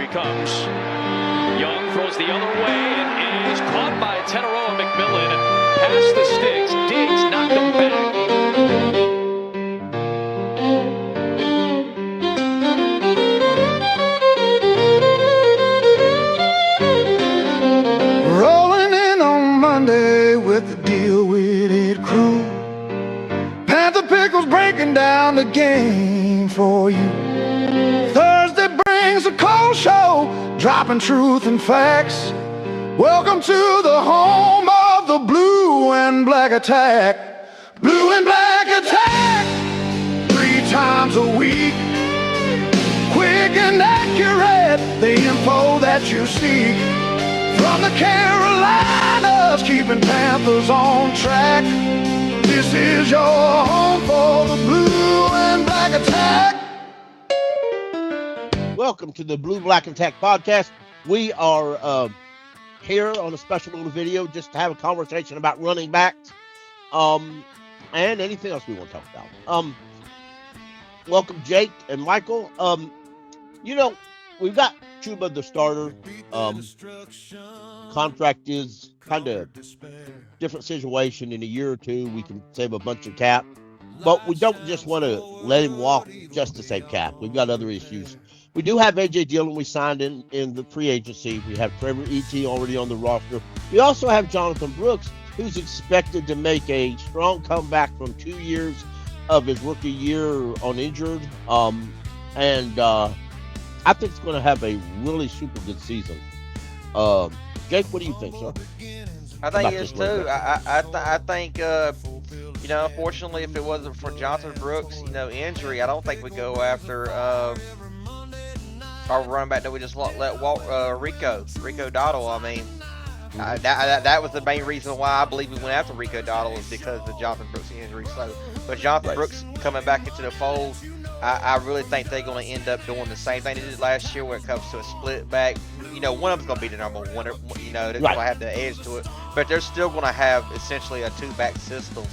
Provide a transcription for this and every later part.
he comes. Young throws the other way and is caught by Teteroa McMillan. Past the sticks, Diggs knocked him back. Rolling in on Monday with the deal-witted crew. Panther Pickle's breaking down the game for you. Thursday brings a cold show, dropping truth and facts. Welcome to the home of the Blue and Black attack. Blue and Black attack, 3 times a week. Quick and accurate, the info that you seek. From the Carolinas, keeping Panthers on track. This is your home for the Blue and Black attack. Welcome to the Blue-Black Attack podcast. We are here on a special little video just to have a conversation about running backs and anything else we want to talk about. Welcome, Jake and Michael. We've got Chuba, the starter. Contract is kind of different situation. In a year or two, we can save a bunch of cap. But we don't just want to let him walk just to save cap. We've got other issues. We do have Dillon we signed in the free agency. We have Trevor Etienne already on the roster. We also have Jonathon Brooks, who's expected to make a strong comeback from 2 years of his rookie year on injured. I think it's going to have a really super good season. Jake, what do you think, sir? I think it is too. I think, unfortunately, if it wasn't for Jonathon Brooks, injury, I don't think we'd go after our running back that we just let walk, Rico Dottle. I mean, that was the main reason why I believe we went after Rico Dottle, was because of Jonathon Brooks' injury. So, but Jonathon Brooks coming back into the fold, I really think they're going to end up doing the same thing they did last year when it comes to a split back. One of them's going to be the number one. They're going to have the edge to it, but they're still going to have essentially a 2-back system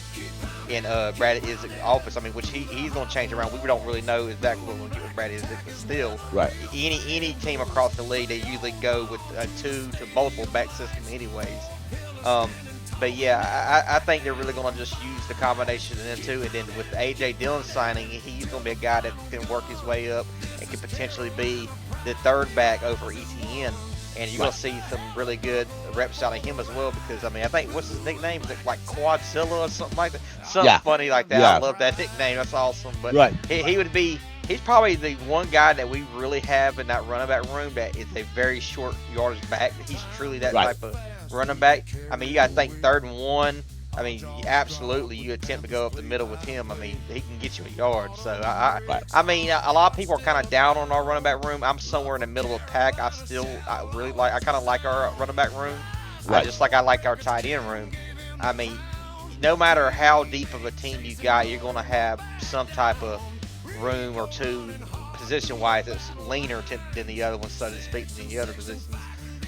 in Brad Isaac office. I mean, which he's going to change around. We don't really know exactly what we're going to get with Brad Isaac, but still, any team across the league, they usually go with a 2 to multiple back system anyways. But yeah, I think they're really going to just use the combination of them two, and then with Dillon signing, he's going to be a guy that can work his way up and can potentially be the 3rd back over Etienne. And you're going to see some really good reps out of him as well, because, I mean, I think, what's his nickname? Is it like QUADZILLA or something like that? Something funny like that. I love that nickname. That's awesome. But he would be, he's probably the one guy that we really have in that running back room that is a very short yardage back. He's truly that type of running back. I mean, you got to think 3rd and 1. I mean, absolutely, you attempt to go up the middle with him. I mean, he can get you a yard. So, I mean, a lot of people are kind of down on our running back room. I'm somewhere in the middle of the pack. I kind of like our running back room. Just like I like our tight end room. I mean, no matter how deep of a team you got, you're going to have some type of room or two, position-wise, that's leaner than the other ones, so to speak, than the other positions.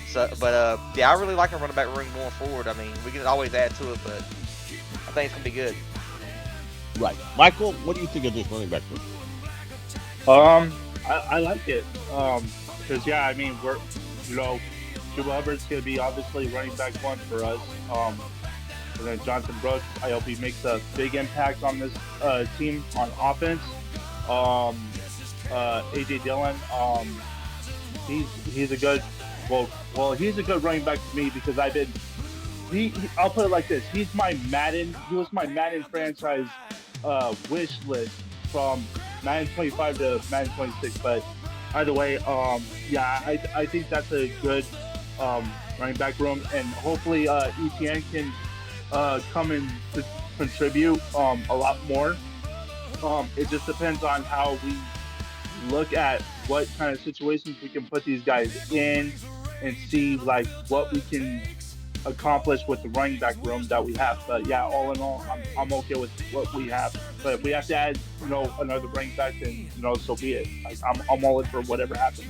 So, but I really like our running back room going forward. I mean, we can always add to it, but I think it's gonna be good. Right, Michael, what do you think of this running back room? I like it. Because I mean, we're Chuba Hubbard's gonna be obviously running back 1 for us. And then Jonathon Brooks, I hope he makes a big impact on this team on offense. Dillon, he's a good. Well, he's a good running back to me because I'll put it like this. He was my Madden franchise wish list from Madden 25 to Madden 26. But either way, I think that's a good running back room, and hopefully Etienne can come and contribute a lot more. It just depends on how we look at what kind of situations we can put these guys in and see like what we can accomplish with the running back room that we have. But yeah, all in all, I'm okay with what we have. But we have to add, another running back, and so be it. Like, I'm all in for whatever happens.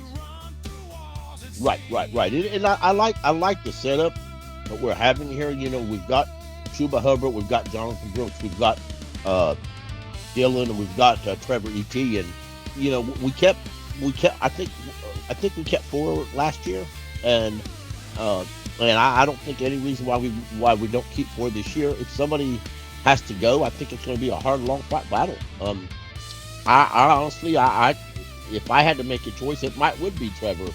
Right. And I like the setup that we're having here. We've got Chuba Hubbard, we've got Jonathon Brooks, we've got Dillon, and we've got Trevor Etienne. We kept we kept. I think we kept 4 last year, and I don't think any reason why we don't keep 4 this year. If somebody has to go, I think it's going to be a hard, long fight battle. I honestly, if I had to make a choice, it would be Trevor,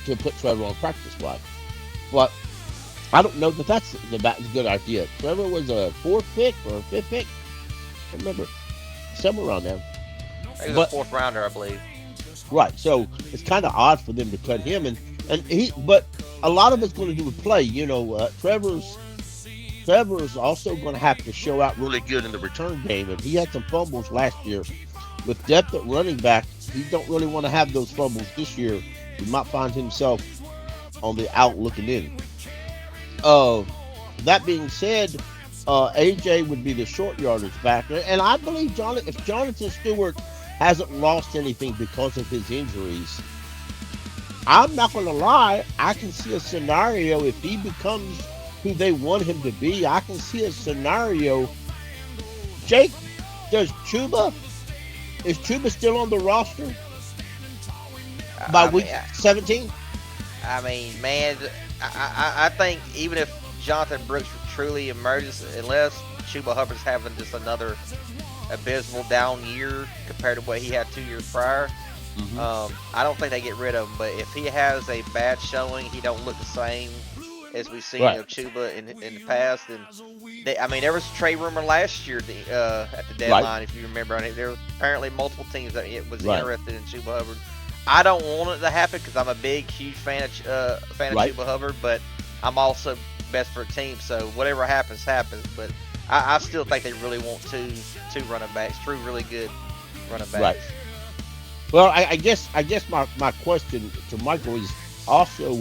to put Trevor on practice squad. But I don't know that that's a good idea. Trevor was a 4th pick or a 5th pick. I don't remember, somewhere around there. He was a 4th rounder, I believe. Right, so it's kind of odd for them to cut him, but a lot of it's going to do with play. Trevor's also going to have to show out really good in the return game, and he had some fumbles last year. With depth at running back, he don't really want to have those fumbles this year. He might find himself on the out looking in. That being said, AJ would be the short yardage back, and I believe if Jonathon Stewart hasn't lost anything because of his injuries, I'm not going to lie, I can see a scenario if he becomes who they want him to be. I can see a scenario. Jake, is Chuba still on the roster by week 17? I mean, man, I think even if Jonathon Brooks truly emerges, unless Chuba Hubbard's having just another abysmal down year compared to what he had 2 years prior, I don't think they get rid of him. But if he has a bad showing, he don't look the same as we've seen of Chuba in the past. And there was a trade rumor last year at the deadline, if you remember. There were apparently multiple teams that was interested in Chuba Hubbard. I don't want it to happen because I'm a huge fan of Chuba Hubbard, but I'm also best for a team. So whatever happens. But I still think they really want two running backs, really good running backs. Right. Well, I guess my question to Michael is also,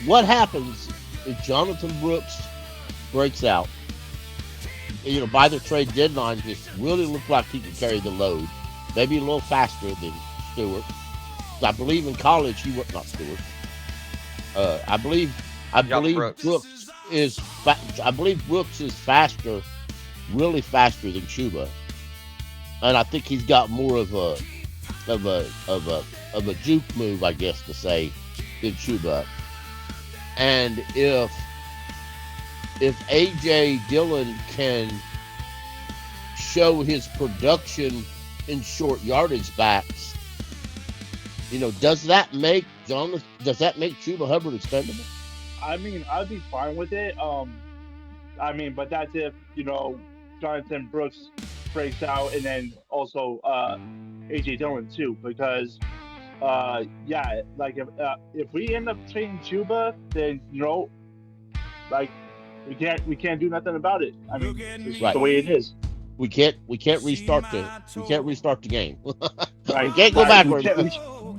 what happens if Jonathon Brooks breaks out? By the trade deadline, just really looked like he could carry the load, maybe a little faster than Stewart. I believe in college he was not Stewart. I believe Brooks is faster, really faster than Chuba, and I think he's got more of a juke move, I guess to say, than Chuba. And if AJ Dillon can show his production in short yardage backs, does that make Chuba Hubbard expendable? I mean, I'd be fine with it. But that's if Jonathon Brooks breaks out, and then also AJ Dillon too, because if we end up trading Chuba, then we can't do nothing about it. I mean, it's the way it is. We can't restart the game. Right. We can't go backwards.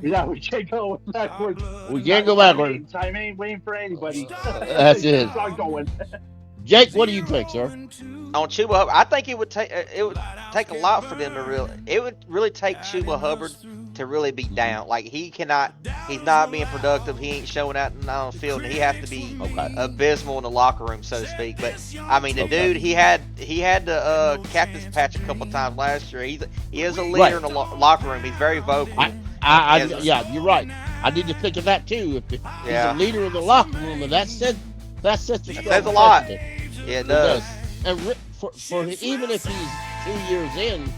We can't go backwards. We can't go backwards. Time ain't waiting for anybody. That's it. It's not going. Jake, what do you think, sir? On Chuba Hubbard, I think it would take a lot for them to it would really take Chuba Hubbard to really be down. Like he's not being productive. He ain't showing out on the field. And he has to be abysmal in the locker room, so to speak. But I mean, dude, he had the captain's patch a couple times last year. He is a leader in the locker room. He's very vocal. Yeah, you're right. I need to think of that too. If he's a leader in the locker room, and that says a lot. Yeah, it does. And for even if he's 2 years in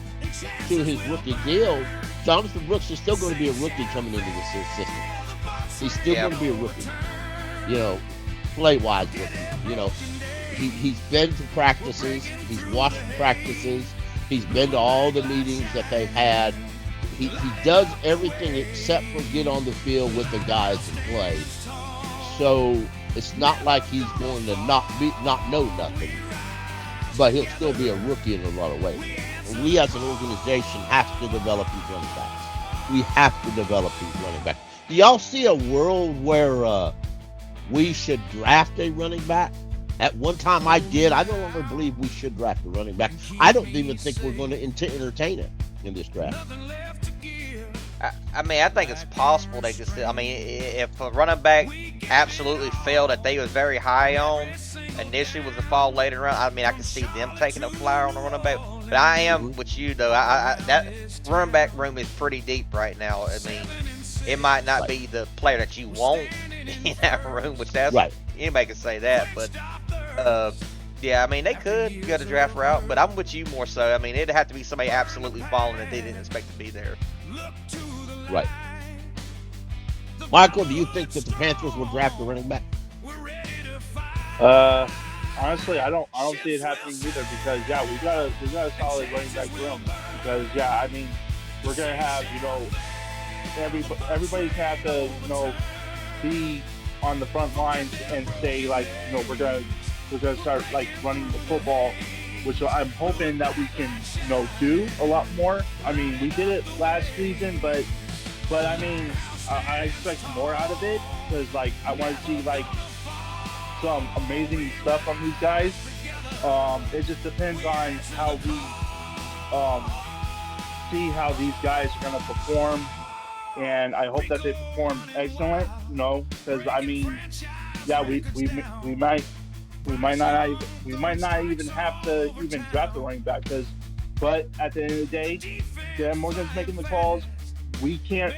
to his rookie deal, Jonathon Brooks is still going to be a rookie coming into the system. He's still going to be a rookie, play-wise rookie. He's been to practices, he's watched practices, he's been to all the meetings that they've had. He does everything except for get on the field with the guys and play. So it's not like he's going to not know nothing, but he'll still be a rookie in a lot of ways. We as an organization have to develop these running backs. We have to develop these running backs. Do y'all see a world where we should draft a running back? At one time I did. I no longer believe we should draft a running back. I don't even think we're going to entertain it in this draft. I think it's possible they could still. I mean, if a running back absolutely failed that they was very high on initially, was a fall later round. I mean, I could see them taking a flyer on the running back. But I am with you though. I that running back room is pretty deep right now. I mean, it might not be the player that you want in that room, which that's anybody can say that. But yeah, I mean they could go the draft route, but I'm with you more so. I mean, it'd have to be somebody absolutely falling that they didn't expect to be there. Right. Michael, do you think that the Panthers will draft a running back? Honestly, I don't see it happening either because we got a solid running back room because I mean we're gonna have everybody's gonna have to be on the front lines and say like we're gonna start like running the football, which I'm hoping that we can do a lot more. I mean we did it last season, but I mean I expect more out of it because like I want to see like some amazing stuff from these guys. It just depends on how we see how these guys are going to perform, and I hope that they perform excellent. Because I mean, we might not even have to even draft the running back but at the end of the day, Dan Morgan's making the calls. We can't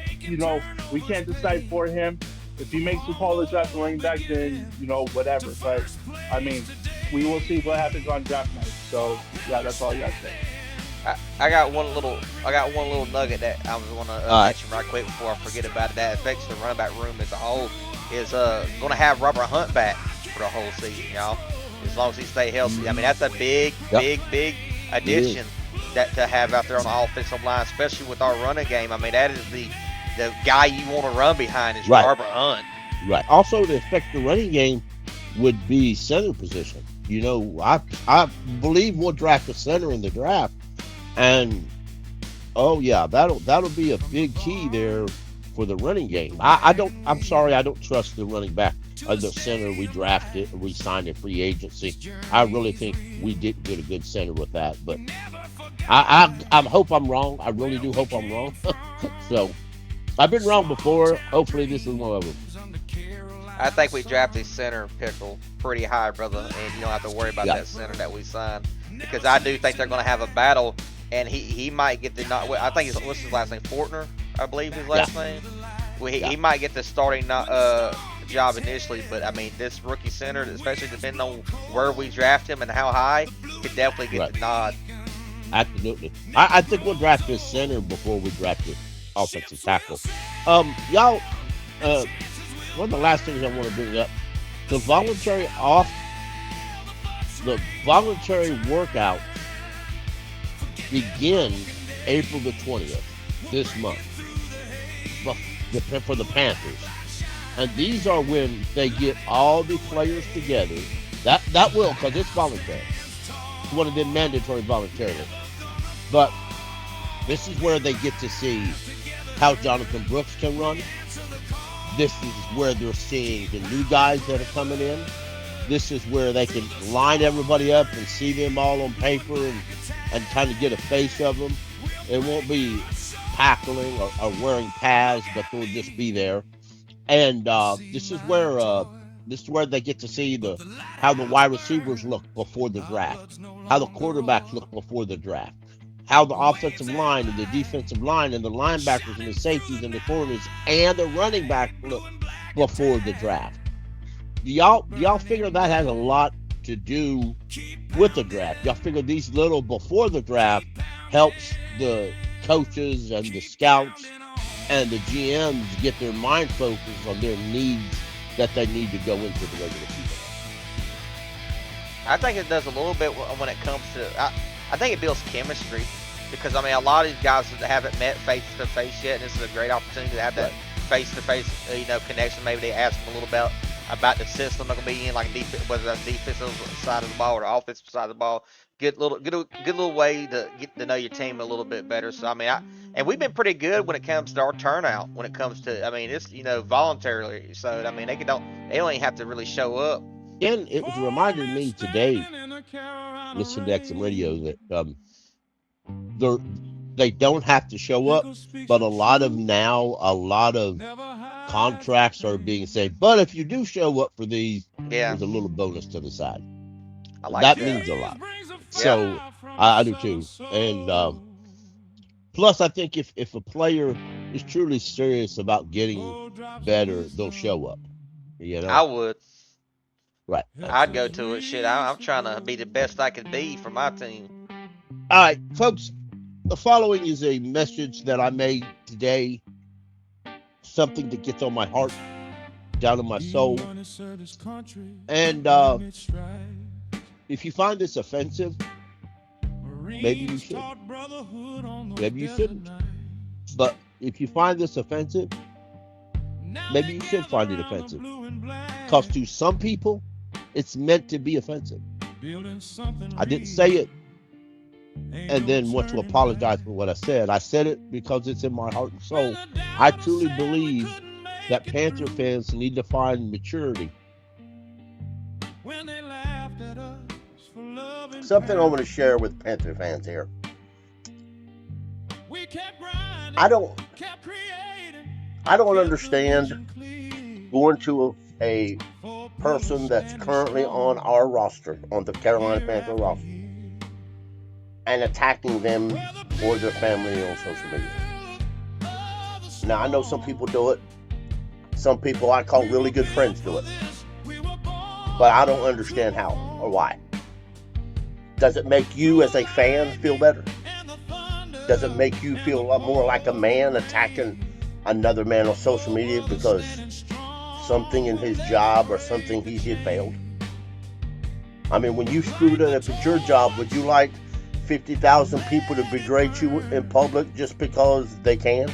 decide for him. If he makes the call to draft the running back, then whatever. But I mean, we will see what happens on draft night. So that's all I got to say. I got one little nugget that I was going to mention right quick before I forget about it. That affects the running back room as a whole. Is going to have Robert Hunt back for the whole season, y'all. As long as he stay healthy. I mean, that's a big addition to have out there on the offensive line, especially with our running game. I mean, that is the guy you want to run behind is Robert Hunt. Right. Also, to affect the running game would be center position. I believe we'll draft a center in the draft, and that'll be a big key there for the running game. I'm sorry, I don't trust the running back, the center we drafted, we signed in free agency. I really think we didn't get a good center with that, but I hope I'm wrong. I really do hope I'm wrong. So. I've been wrong before. Hopefully this is one of them. I think we drafted center Pickle pretty high, brother, and you don't have to worry about that center that we signed because I do think they're going to have a battle, and he might get the I think what's his last name, Fortner, I believe his last name. Well, he might get the starting job initially, but I mean this rookie center, especially depending on where we draft him and how high, could definitely get the nod. Absolutely. I think we'll draft this center before we draft it. Offensive tackle. Y'all, one of the last things I want to bring up, the voluntary workout begin April the 20th this month for the Panthers. And these are when they get all the players together. That will, because it's voluntary. It's one of them mandatory voluntarily. But this is where they get to see how Jonathon Brooks can run. This is where they're seeing the new guys that are coming in. This is where they can line everybody up and see them all on paper and kind of get a face of them. It won't be tackling or wearing pads, but they'll just be there. And this is where they get to see how the wide receivers look before the draft, how the quarterbacks look before the draft, how the offensive line and the defensive line and the linebackers and the safeties and the corners and the running back look before the draft. Do y'all figure that has a lot to do with the draft? Y'all figure these little before the draft helps the coaches and the scouts and the GMs get their mind focused on their needs that they need to go into the regular season? I think it does a little bit when it comes to I think it builds chemistry because, I mean, a lot of these guys that haven't met face-to-face yet, and this is a great opportunity to have that face-to-face, connection. Maybe they ask them a little about the system they're going to be in, like whether that's defensive side of the ball or the offensive side of the ball. Good little way to get to know your team a little bit better. So, I mean, and we've been pretty good when it comes to our turnout. When it comes to, I mean, it's voluntarily. So, I mean, they don't even have to really show up. And it was reminded me today, listening to XM Radio, that they don't have to show up, but a lot of contracts are being said. But if you do show up for these, there's a little bonus to the side. I like that means a lot. So I do too. And plus, I think if a player is truly serious about getting better, they'll show up. You I know, would. right? I'd go to it. Shit, I'm trying to be the best I can be for my team. All right, folks. The following is a message that I made today. Something that gets on my heart, down in my soul. And if you find this offensive, maybe you should. Maybe you shouldn't. But if you find this offensive, maybe you should find it offensive. Because to some people, it's meant to be offensive. I didn't say it and then want to apologize for what I said. I said it because it's in my heart and soul. I truly believe that Panther fans need to find maturity. Something I want to share with Panther fans here. I don't understand going to a person that's currently on our roster, on the Carolina Panther roster, and attacking them or their family on social media. Now, I know some people do it. Some people I call really good friends do it. But I don't understand how or why. Does it make you as a fan feel better? Does it make you feel a lot more like a man attacking another man on social media because something in his job or something he did failed? I mean, when you screwed up at your job, would you like 50,000 people to berate you in public just because they can?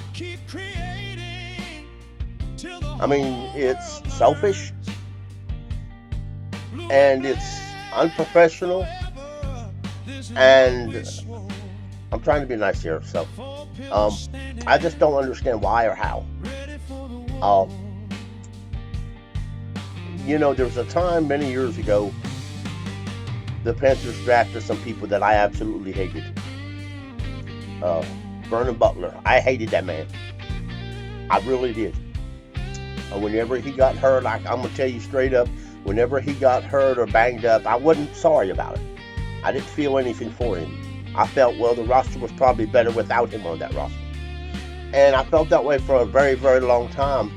I mean, it's selfish and it's unprofessional, and I'm trying to be nice here, so I just don't understand why or how. You know, there was a time many years ago the Panthers drafted some people that I absolutely hated. Vernon Butler. I hated that man. I really did. Whenever he got hurt, I'm going to tell you straight up, whenever he got hurt or banged up, I wasn't sorry about it. I didn't feel anything for him. I felt, well, the roster was probably better without him on that roster. And I felt that way for a very, very long time.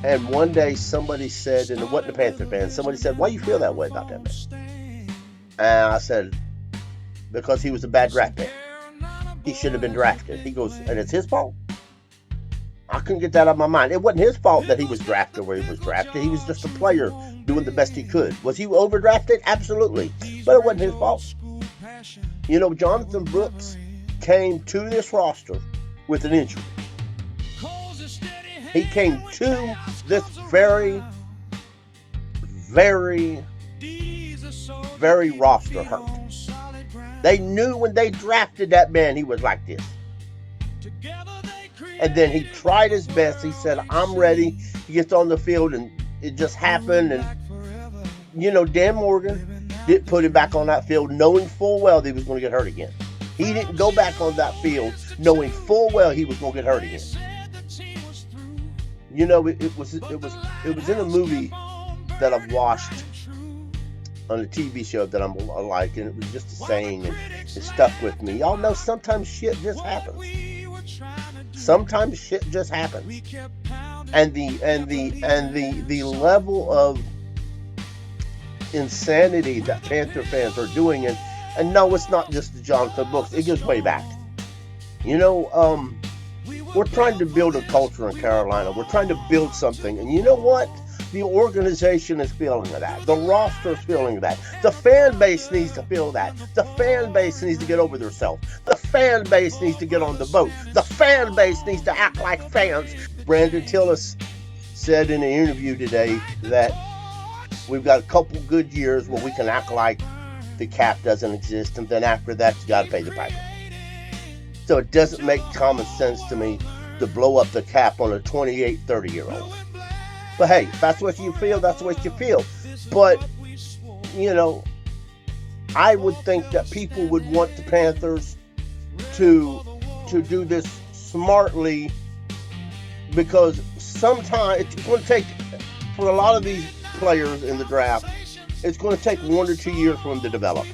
And one day somebody said, and it wasn't a Panther fan, somebody said, why do you feel that way about that man? And I said, because he was a bad draft pick. He should have been drafted. He goes, and it's his fault? I couldn't get that out of my mind. It wasn't his fault that he was drafted where he was drafted. He was just a player doing the best he could. Was he overdrafted? Absolutely. But it wasn't his fault. You know, Jonathon Brooks came to this roster with an injury. He came to this very, very, very roster hurt. They knew when they drafted that man he was like this. And then he tried his best. He said, I'm ready. He gets on the field and it just happened. And, you know, Dan Morgan didn't put him back on that field knowing full well that he was going to get hurt again. He didn't go back on that field knowing full well he was going to get hurt again. You know, it was in a movie that I've watched on a TV show that I'm like, and it was just a saying, and it stuck with me. Y'all know sometimes shit just happens. Sometimes shit just happens, and the level of insanity that Panther fans are doing, and no, it's not just the Jonathon Brooks. It goes way back. You know, we're trying to build a culture in Carolina. We're trying to build something, and you know what? The organization is feeling that. The roster is feeling that. The fan base needs to feel that. The fan base needs to get over themselves. The fan base needs to get on the boat. The fan base needs to act like fans. Brandon Tillis said in an interview today that we've got a couple good years where we can act like the cap doesn't exist, and then after that, you got to pay the piper. So it doesn't make common sense to me to blow up the cap on a 28, 30-year-old. But hey, if that's what you feel, that's what you feel. But, you know, I would think that people would want the Panthers to do this smartly, because sometimes it's going to take, for a lot of these players in the draft, it's going to take 1 or 2 years for them to develop.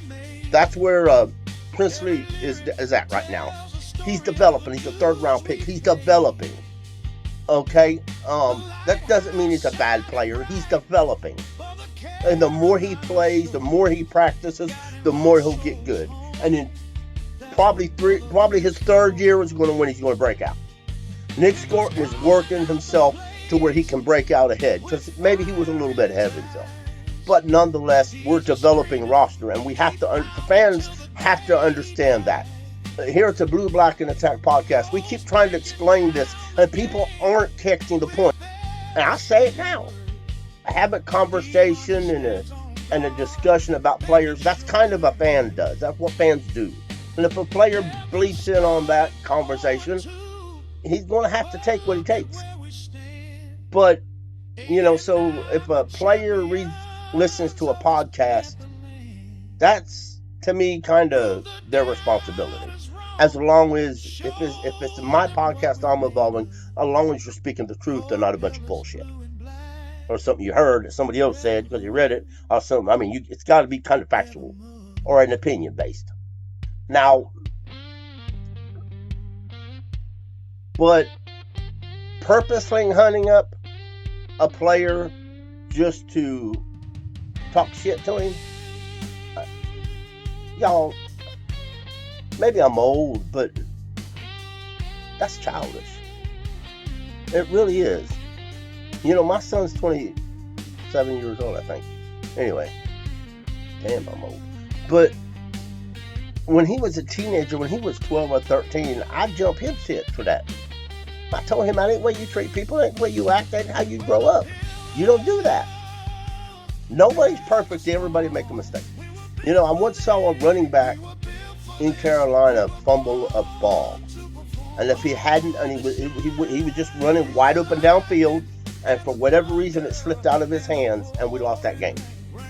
that's where Princely is at right now. He's developing. He's a 3rd round pick. He's developing. Okay? That doesn't mean he's a bad player. He's developing. And the more he plays, the more he practices, the more he'll get good. And then probably his 3rd year is going to when he's going to break out. Nick Scorton is working himself to where he can break out ahead, because maybe he was a little bit ahead of himself. But nonetheless, we're developing roster, and we have to. The fans have to understand that. Here at the Blue, Black, and Attack podcast, we keep trying to explain this, and people aren't catching the point. And I say it now. Having a conversation and a discussion about players, that's kind of a fan does. That's what fans do. And if a player bleeps in on that conversation, he's going to have to take what he takes. But, so if a player listens to a podcast, that's, to me, kind of their responsibility. As long as, if it's my podcast I'm evolving, as long as you're speaking the truth and not a bunch of bullshit. Or something you heard that somebody else said because you read it, or something. I mean, it's got to be kind of factual or an opinion based. Now, but purposely hunting up a player just to talk shit to him, y'all, maybe I'm old, but that's childish. It really is. My son's 27 years old, I think. Anyway, damn, I'm old. But when he was a teenager, when he was 12 or 13, I jumped him shit for that. I told him, that ain't the way you treat people, that ain't the way you act, that ain't how you grow up. You don't do that. Nobody's perfect. Everybody make a mistake. I once saw a running back in Carolina fumble a ball. And if he hadn't, and he was just running wide open downfield, and for whatever reason, it slipped out of his hands, and we lost that game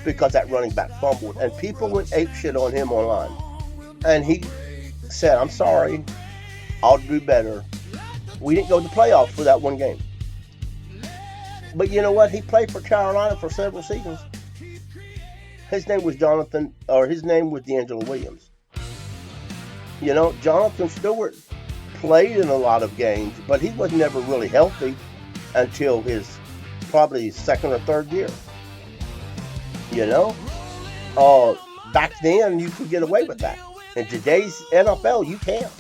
because that running back fumbled. And people went apeshit on him online. And he said, I'm sorry, I'll do better. We didn't go to the playoffs for that one game. But you know what? He played for Carolina for several seasons. His name was Jonathon, or his name was D'Angelo Williams. Jonathan Stewart played in a lot of games, but he was never really healthy until his probably 2nd or 3rd year. Back then you could get away with that. In today's NFL, you can't.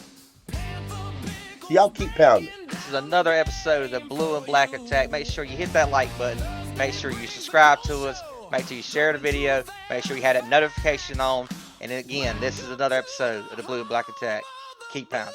Y'all keep pounding. This is another episode of the Blue and Black Attack. Make sure you hit that like button. Make sure you subscribe to us. Make sure you share the video. Make sure you have that notification on. And again, this is another episode of the Blue and Black Attack. Keep pounding.